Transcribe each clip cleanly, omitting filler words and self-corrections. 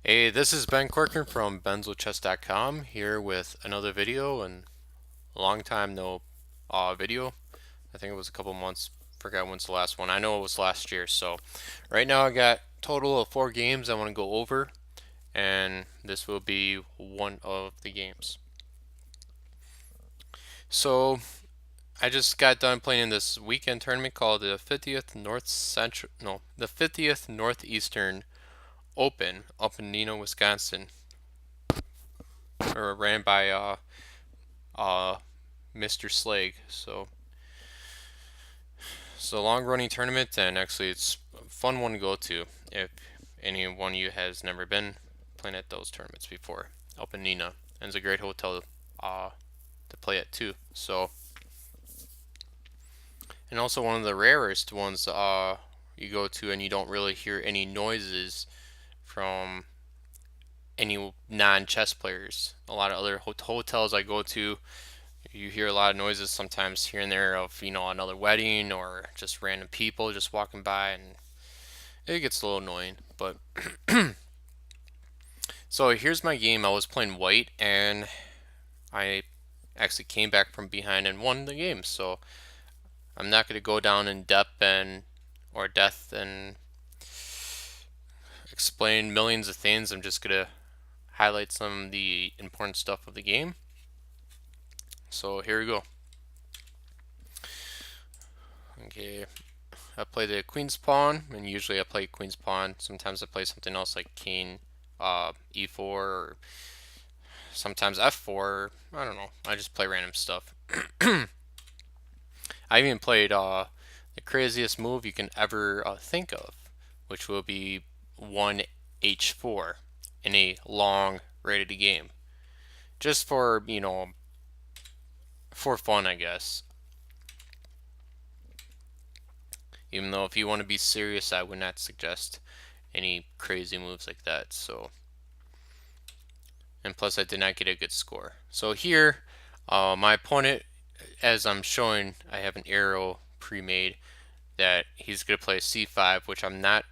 Hey, this is Ben Corcoran from benzochess.com here with another video and a long time no video. I think it was a couple months. Forgot when's the last one. I know it was last year. So right now I got total of 4 games I want to go over, and this will be one of the games. So I just got done playing in this weekend tournament called the 50th North Central, no, the 50th Northeastern Open up in Neenah, Wisconsin, or ran by uh Mr. Slag. So it's a long running tournament, and actually it's a fun one to go to if any one of you has never been playing at those tournaments before. Up in Neenah, and it's a great hotel uh, to play at too. So, and also one of the rarest ones you go to, and you don't really hear any noises from any non-chess players. A lot of other hotels I go to, you hear a lot of noises sometimes here and there of another wedding or just random people just walking by, and it gets a little annoying. But so here's my game. I was playing white, and I actually came back from behind and won the game. So I'm not going to go down in depth and or depth and explain millions of things. I'm just going to highlight some of the important stuff of the game. So here we go. Okay, I play the queen's pawn, and usually I play queen's pawn. Sometimes I play something else like king, e4, or sometimes f4. I don't know. I just play random stuff. I even played the craziest move you can ever think of, which will be 1 h4 in a long rated game, just for for fun, I guess. Even though if you want to be serious, I would not suggest any crazy moves like that. So, and plus I did not get a good score. So here, my opponent, as I'm showing, I have an arrow pre-made that he's going to play c5, which I'm not,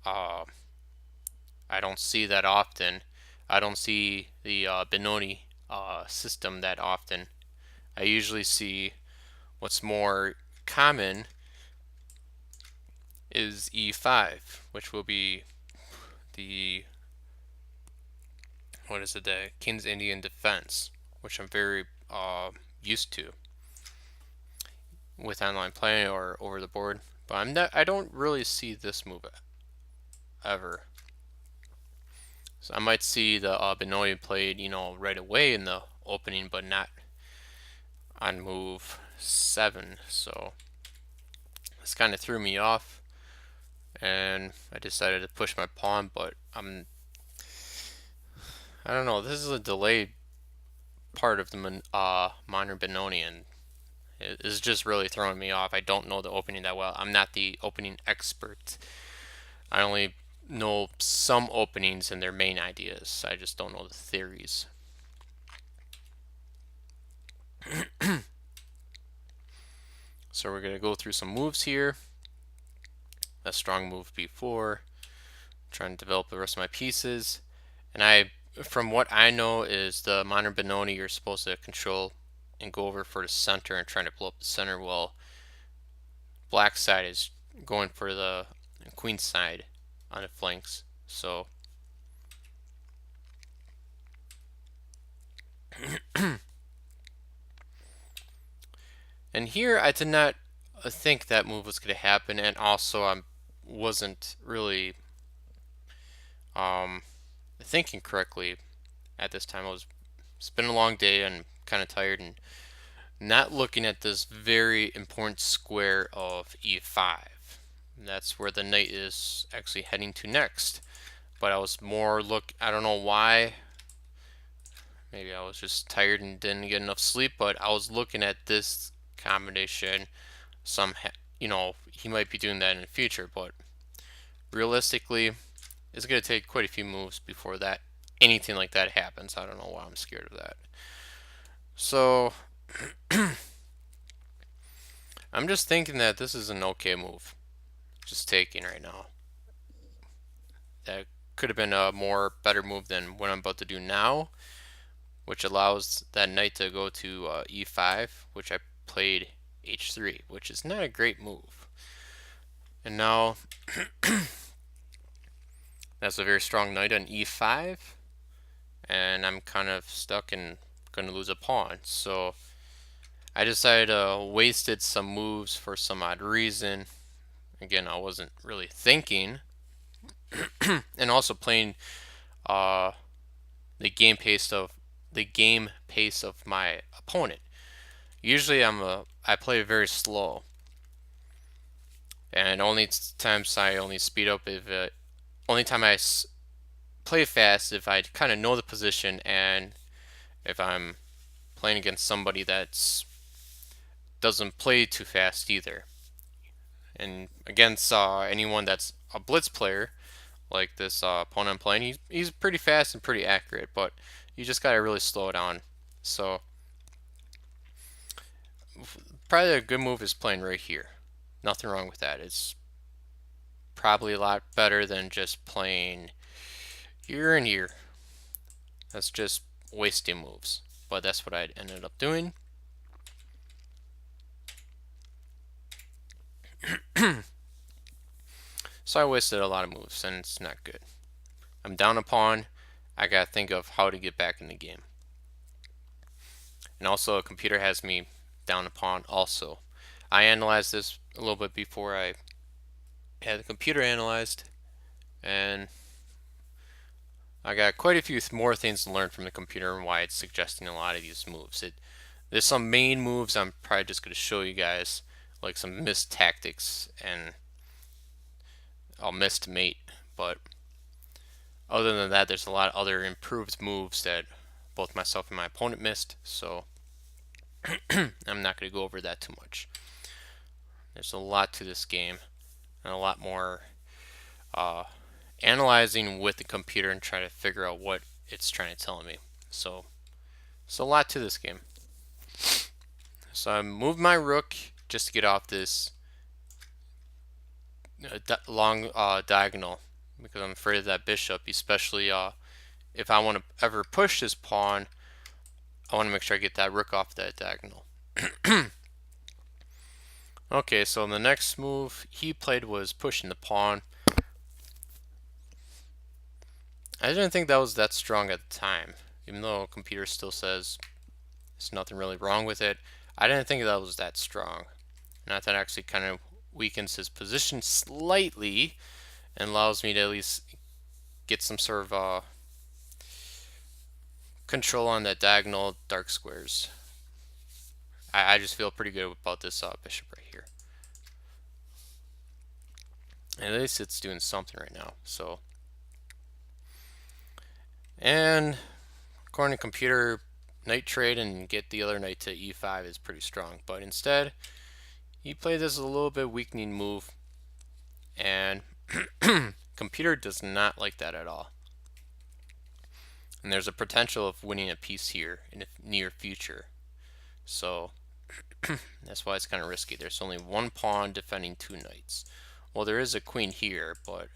uh, I don't see that often. I don't see the Benoni system that often. I usually see what's more common is e5, which will be the, what is it, the King's Indian defense, which I'm very used to with online play or over the board. But I don't really see this move ever. So I might see the Benoni played, right away in the opening, but not on move 7. So this kind of threw me off, and I decided to push my pawn. But I don't know. This is a delayed part of the modern Benoni, and it is just really throwing me off. I don't know the opening that well. I'm not the opening expert. I only know some openings and their main ideas. I just don't know the theories. So we're going to go through some moves here. A strong move b4. Trying to develop the rest of my pieces. And from what I know, is the modern Benoni you're supposed to control and go over for the center and trying to blow up the center, while black side is going for the queen side on the flanks. So and here I did not think that move was going to happen, and also I wasn't really thinking correctly at this time. It's been a long day and kind of tired, and not looking at this very important square of e5. That's where the knight is actually heading to next. But I was more I don't know why. Maybe I was just tired and didn't get enough sleep, but I was looking at this combination. He might be doing that in the future, but realistically, it's going to take quite a few moves before anything like that happens. I don't know why I'm scared of that. So I'm just thinking that this is an okay move. Just taking right now. That could have been a more better move than what I'm about to do now, which allows that knight to go to e5, which I played h3, which is not a great move. And now that's a very strong knight on e5, and I'm kind of stuck and going to lose a pawn. So I decided to wasted some moves for some odd reason. Again, I wasn't really thinking, and also playing uh, the game pace of my opponent. Usually I play very slow, and only times I only speed up if only time I play fast if I kind of know the position and if I'm playing against somebody that doesn't play too fast either. And against anyone that's a blitz player like this opponent I'm playing, he's pretty fast and pretty accurate, but you just gotta really slow down. So probably a good move is playing right here. Nothing wrong with that. It's probably a lot better than just playing here and here. That's just wasting moves. But that's what I ended up doing. So I wasted a lot of moves, and it's not good. I'm down a pawn. I gotta think of how to get back in the game. And also, a computer has me down a pawn also. I analyzed this a little bit before I had the computer analyzed, and I got quite a few more things to learn from the computer and why it's suggesting a lot of these moves. There's some main moves I'm probably just going to show you guys, like some missed tactics and I'll missed mate, but other than that, there's a lot of other improved moves that both myself and my opponent missed, so I'm not going to go over that too much. There's a lot to this game and a lot more analyzing with the computer and trying to figure out what it's trying to tell me. So a lot to this game. So I moved my rook just to get off this long diagonal because I'm afraid of that bishop, especially if I want to ever push this pawn. I want to make sure I get that rook off that diagonal. Okay, so the next move he played was pushing the pawn. I didn't think that was that strong at the time, even though computer still says there's nothing really wrong with it. I didn't think that was that strong. And that actually kind of weakens his position slightly and allows me to at least get some sort of control on that diagonal dark squares. I just feel pretty good about this bishop right here. And at least it's doing something right now. So, and according to computer, knight trade and get the other knight to e5 is pretty strong. But instead, he played this a little bit weakening move, and computer does not like that at all. And there's a potential of winning a piece here in the near future. So that's why it's kind of risky. There's only one pawn defending two knights. Well, there is a queen here, but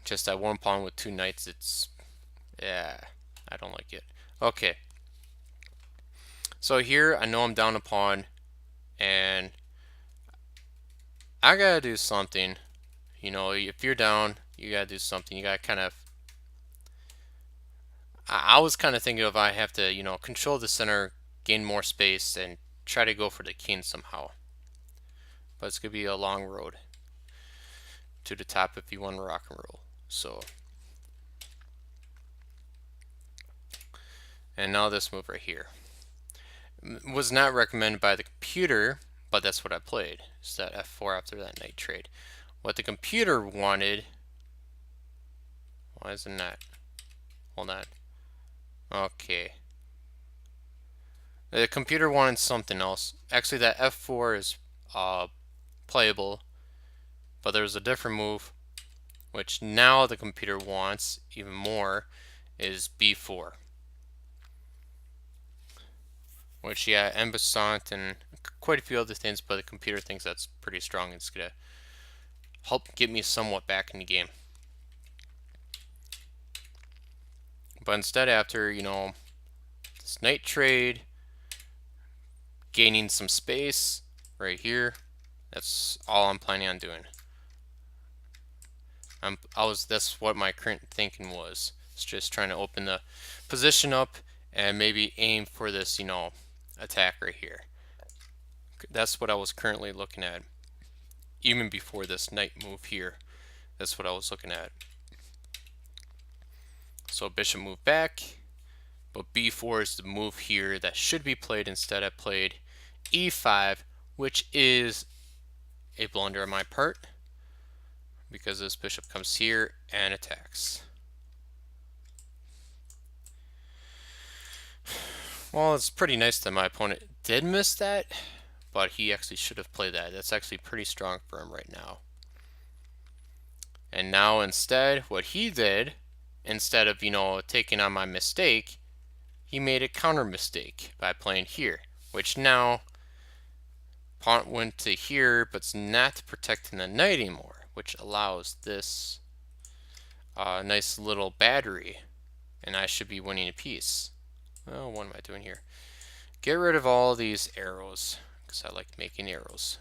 just that one pawn with two knights, yeah, I don't like it. Okay. So here, I know I'm down a pawn, and I gotta do something. You know, if you're down, you gotta do something. You gotta kind of. I was kind of thinking of I have to, control the center, gain more space, and try to go for the king somehow. But it's gonna be a long road to the top if you want to rock and roll. So, and now this move right here was not recommended by the computer, but that's what I played. It's that f4 after that knight trade. What the computer wanted. Why isn't that? Hold on. Okay. The computer wanted something else. Actually, that f4 is playable, but there's a different move, which now the computer wants even more, is b4. Which, yeah, en passant and quite a few other things, but the computer thinks that's pretty strong. It's gonna help get me somewhat back in the game. But instead, after, this knight trade, gaining some space right here, that's all I'm planning on doing. That's what my current thinking was. It's just trying to open the position up and maybe aim for this, attack right here. That's what I was currently looking at. Even before this knight move here, that's what I was looking at. So bishop move back, but b4 is the move here that should be played. Instead, I played e5, which is a blunder on my part, because this bishop comes here and attacks. Well, it's pretty nice that my opponent did miss that, but he actually should have played that. That's actually pretty strong for him right now. And now instead, what he did, instead of, taking on my mistake, he made a counter mistake by playing here, which now pawn went to here, but it's not protecting the knight anymore, which allows this nice little battery, and I should be winning a piece. Well, what am I doing here? Get rid of all these arrows, because I like making arrows.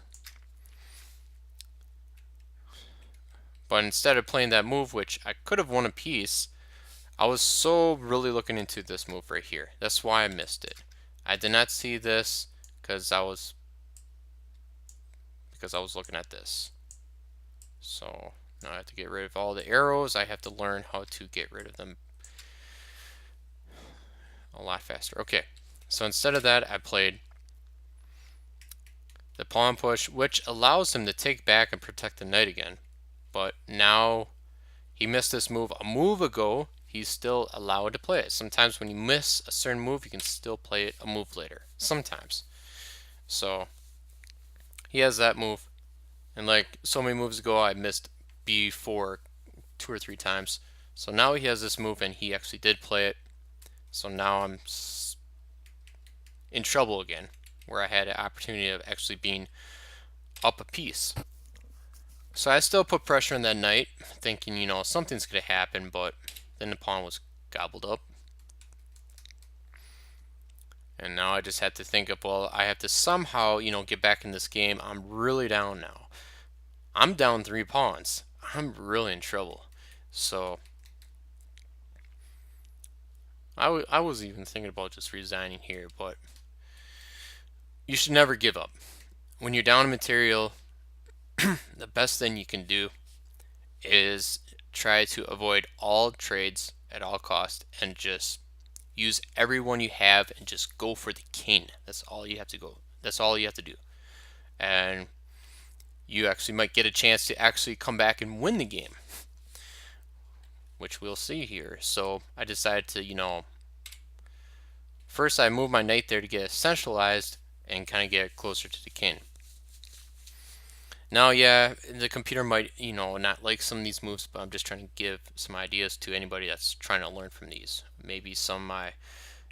But instead of playing that move, which I could have won a piece, I was so really looking into this move right here. That's why I missed it. I did not see this because I was looking at this. So now I have to get rid of all the arrows. I have to learn how to get rid of them a lot faster. Okay, so instead of that, I played the pawn push, which allows him to take back and protect the knight again. But now he missed this move a move ago. He's still allowed to play it. Sometimes when you miss a certain move, you can still play it a move later. Sometimes. So he has that move. And like so many moves ago, I missed b4 2 or 3 times. So now he has this move, and he actually did play it. So now I'm in trouble again, where I had an opportunity of actually being up a piece. So I still put pressure on that knight, thinking, something's going to happen, but then the pawn was gobbled up. And now I just had to think of, well, I have to somehow, get back in this game. I'm really down now. I'm down 3 pawns. I'm really in trouble. So I was even thinking about just resigning here, but you should never give up. When you're down in material, the best thing you can do is try to avoid all trades at all costs and just use everyone you have and just go for the king. That's all you have to go. That's all you have to do. And you actually might get a chance to actually come back and win the game, which we'll see here. So I decided to, first I moved my knight there to get it centralized and kind of get closer to the king. Now, yeah, the computer might, not like some of these moves, but I'm just trying to give some ideas to anybody that's trying to learn from these. Maybe some of my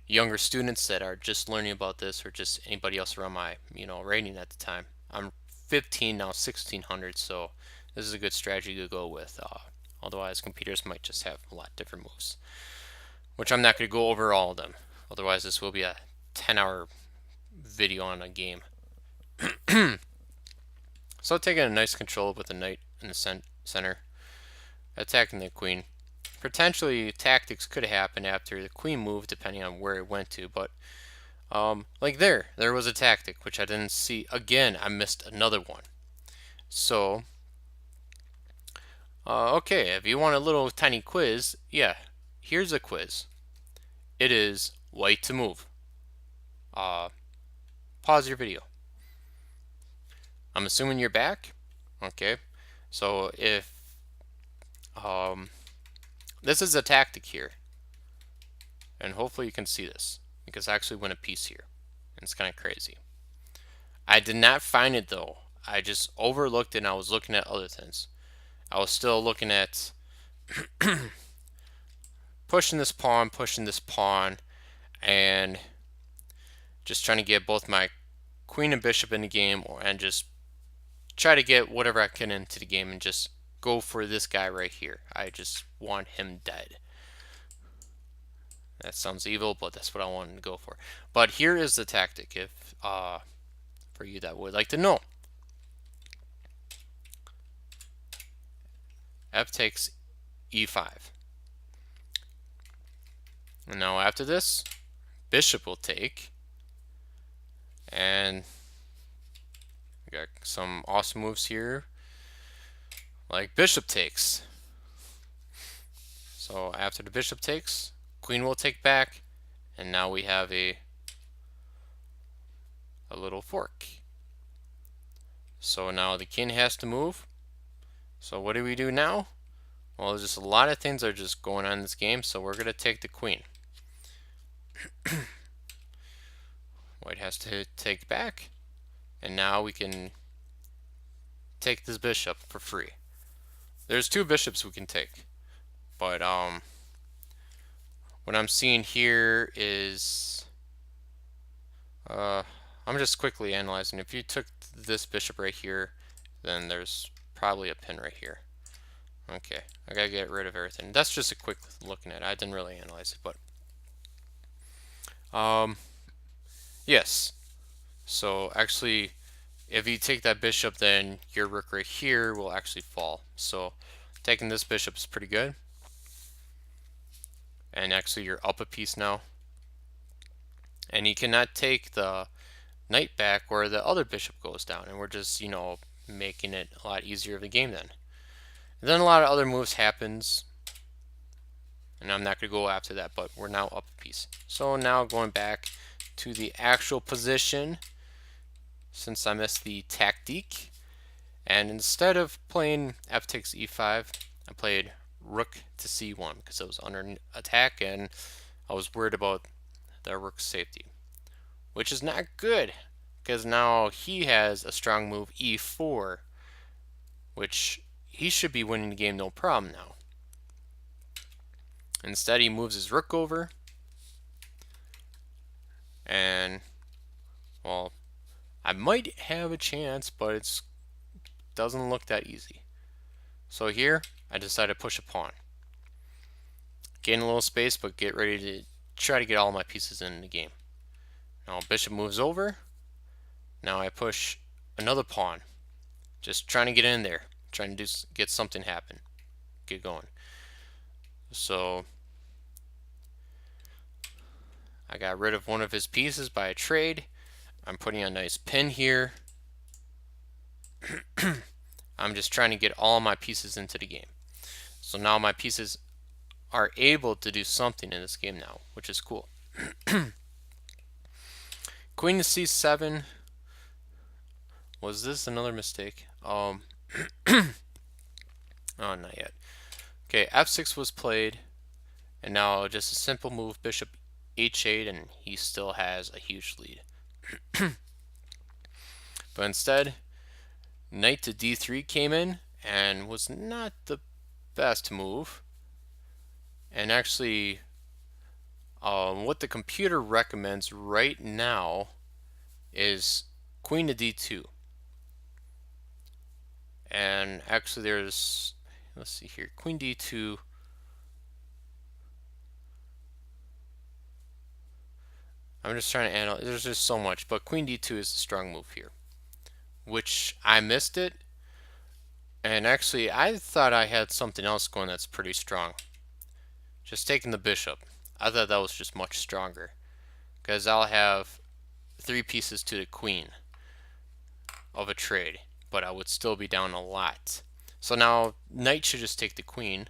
younger students that are just learning about this, or just anybody else around my, rating at the time. I'm 15 now, 1600, so this is a good strategy to go with. Otherwise, computers might just have a lot different moves, which I'm not going to go over all of them. Otherwise, this will be a 10-hour video on a game. So taking a nice control with the knight in the center, attacking the queen. Potentially tactics could happen after the queen moved, depending on where it went to, but like there was a tactic which I didn't see. Again, I missed another one. So okay, if you want a little tiny quiz, yeah, here's a quiz. It is white to move. Pause your video. I'm assuming you're back. Okay, so if this is a tactic here, and hopefully you can see this, because I actually win a piece here, and it's kind of crazy. I did not find it though. I just overlooked it, and I was looking at other things. I was still looking at pushing this pawn, and just trying to get both my queen and bishop in the game, and just try to get whatever I can into the game and just go for this guy right here. I just want him dead. That sounds evil, but that's what I wanted to go for. But here is the tactic, if for you that would like to know. F takes e5. And now after this, bishop will take. And we got some awesome moves here, like bishop takes. So after the bishop takes, queen will take back, and now we have a little fork. So now the king has to move. So what do we do now? Well, there's just a lot of things that are just going on in this game, so we're going to take the queen. White has to take back, and now we can take this bishop for free. There's two bishops we can take, but what I'm seeing here is I'm just quickly analyzing. If you took this bishop right here, then there's probably a pin right here. Okay, I gotta get rid of everything. That's just a quick looking at it. I didn't really analyze it, but yes. So actually, if you take that bishop, then your rook right here will actually fall. So taking this bishop is pretty good. And actually, you're up a piece now. And you cannot take the knight back where the other bishop goes down. And we're just, you know, making it a lot easier of the game then. And then a lot of other moves happens. And I'm not going to go after that, but we're now up a piece. So now going back to the actual position, since I missed the tactique. And instead of playing f takes e5, I played rook to c1 because it was under attack and I was worried about the rook's safety. Which is not good because now he has a strong move e4, which he should be winning the game no problem now. Instead he moves his rook over, and well, I might have a chance, but it doesn't look that easy. So here I decided to push a pawn. Gain a little space, but get ready to try to get all my pieces in the game. Now bishop moves over. Now I push another pawn. Just trying to get in there. Trying to get something happen. Get going. So I got rid of one of his pieces by a trade. I'm putting a nice pin here. I'm just trying to get all my pieces into the game. So now my pieces are able to do something in this game now, which is cool. Queen to c7. Was this another mistake? Oh, not yet. Okay, f6 was played, and now just a simple move, bishop h8, and he still has a huge lead. But instead, knight to d3 came in, and was not the best move. And actually, what the computer recommends right now is queen to d2. And actually there's, let's see here, queen d2. I'm just trying to analyze, there's just so much, but queen d2 is a strong move here, which I missed it. And actually I thought I had something else going that's pretty strong. Just taking the bishop. I thought that was just much stronger, because I'll have 3 pieces to the queen of a trade, but I would still be down a lot. So now knight should just take the queen,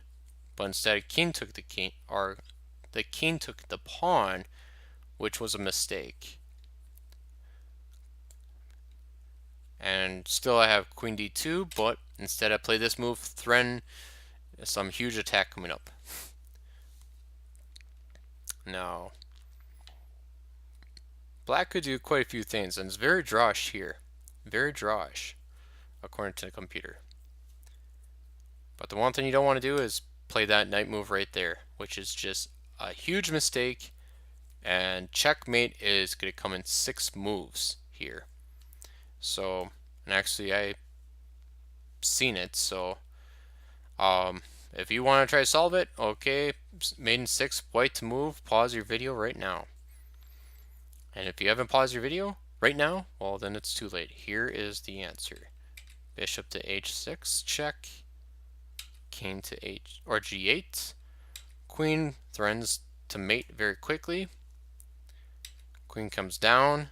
but instead king took the king, or the king took the pawn, which was a mistake. And still I have queen d2, but instead I play this move, threaten some huge attack coming up. Now, black could do quite a few things, and it's very drawish here. Very drawish, according to the computer. But the one thing you don't want to do is play that knight move right there, which is just a huge mistake, and checkmate is going to come in 6 moves here. So, and actually I seen it. So if you want to try to solve it, okay, mate in 6, white to move, pause your video right now. And if you haven't paused your video right now, well, then it's too late. Here is the answer. Bishop to h6, check. King to g8. Queen threatens to mate very quickly. Queen comes down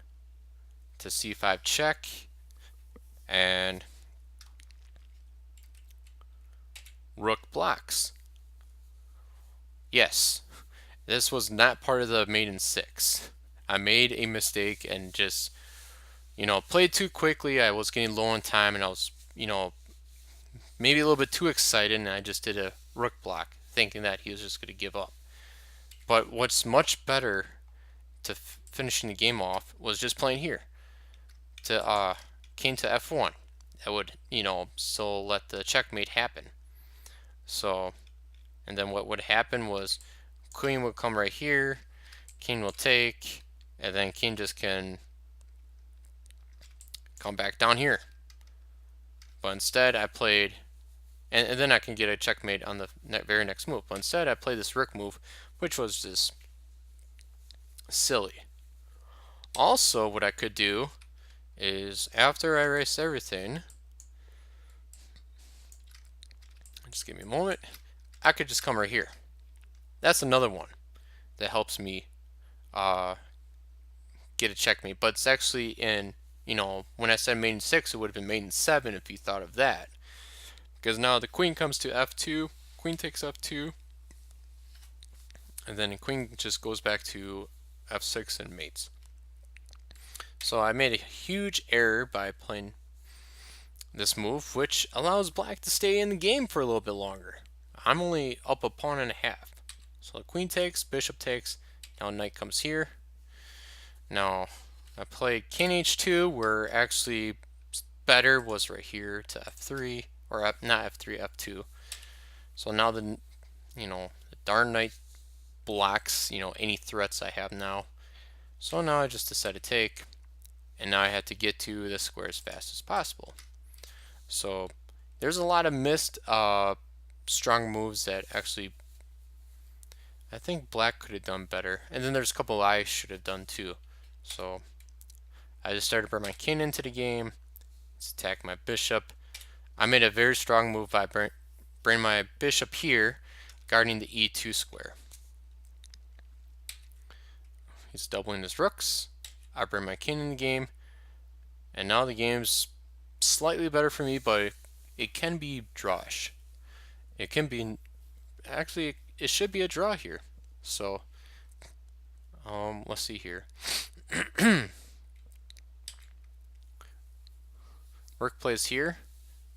to c5, check. And rook blocks. Yes, this was not part of the mate in 6. I made a mistake and just, played too quickly. I was getting low on time and I was, maybe a little bit too excited, and I just did a rook block thinking that he was just going to give up. But what's much better to finishing the game off was just playing here to king to f1. That would, so let the checkmate happen. So, and then what would happen was queen would come right here, king will take, and then king just can come back down here. But instead I played, and then I can get a checkmate on the very next move. But instead I played this rook move, which was just silly. Also, what I could do is, after I erase everything, just give me a moment, I could just come right here. That's another one that helps me get a checkmate. But it's actually in, when I said mate in 6, it would have been mate in 7 if you thought of that. Because now the queen comes to f2, queen takes f2, and then the queen just goes back to f6 and mates. So I made a huge error by playing this move, which allows black to stay in the game for a little bit longer. I'm only up a pawn and a half. So the queen takes, bishop takes, now knight comes here. Now I played king h2, where actually better was right here to f3, or not f3, f2. So now the darn knight blocks any threats I have now. So now I just decided to take, and now I have to get to the square as fast as possible. So there's a lot of missed strong moves that actually I think black could have done better, and then there's a couple I should have done too. So I just started to bring my king into the game. Let's attack my bishop. I made a very strong move by bringing my bishop here, guarding the e2 square. He's doubling his rooks. I bring my king in the game, and now the game's slightly better for me, but it can be drawish. It can be, actually, it should be a draw here. So, let's see here. Rook plays here,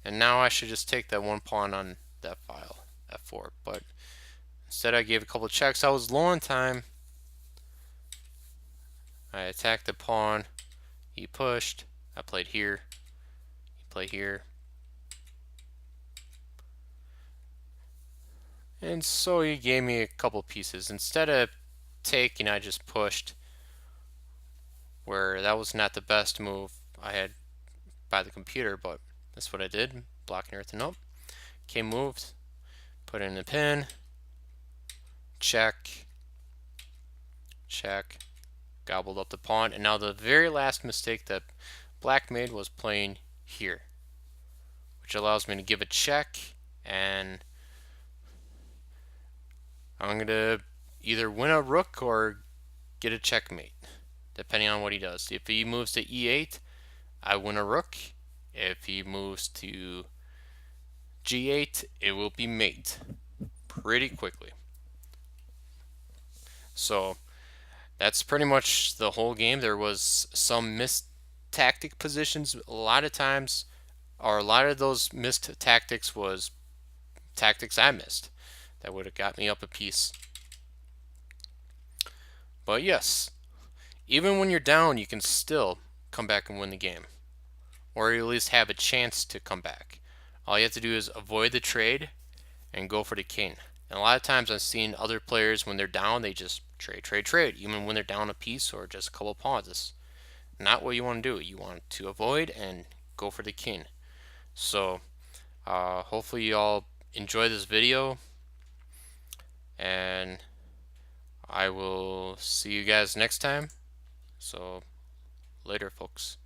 and now I should just take that one pawn on that file, f4. But instead I gave a couple checks. I was low on time. I attacked the pawn. He pushed. I played here. He played here. And so he gave me a couple pieces. Instead of taking, I just pushed, where that was not the best move I had by the computer, but that's what I did, blocking everything up. Okay, moved, put in the pin, check, check, gobbled up the pawn, and now the very last mistake that black made was playing here, which allows me to give a check, and I'm going to either win a rook or get a checkmate, depending on what he does. If he moves to e8, I win a rook. If he moves to g8, it will be mate pretty quickly. So that's pretty much the whole game. There was some missed tactic positions a lot of times, or a lot of those missed tactics was tactics I missed that would have got me up a piece. But yes, even when you're down, you can still come back and win the game, or at least have a chance to come back. All you have to do is avoid the trade and go for the king. And a lot of times I've seen other players, when they're down, they just trade, even when they're down a piece or just a couple pawns. It's not what you want to do. You want to avoid and go for the king. So Hopefully you all enjoy this video, and I will see you guys next time. So later, folks.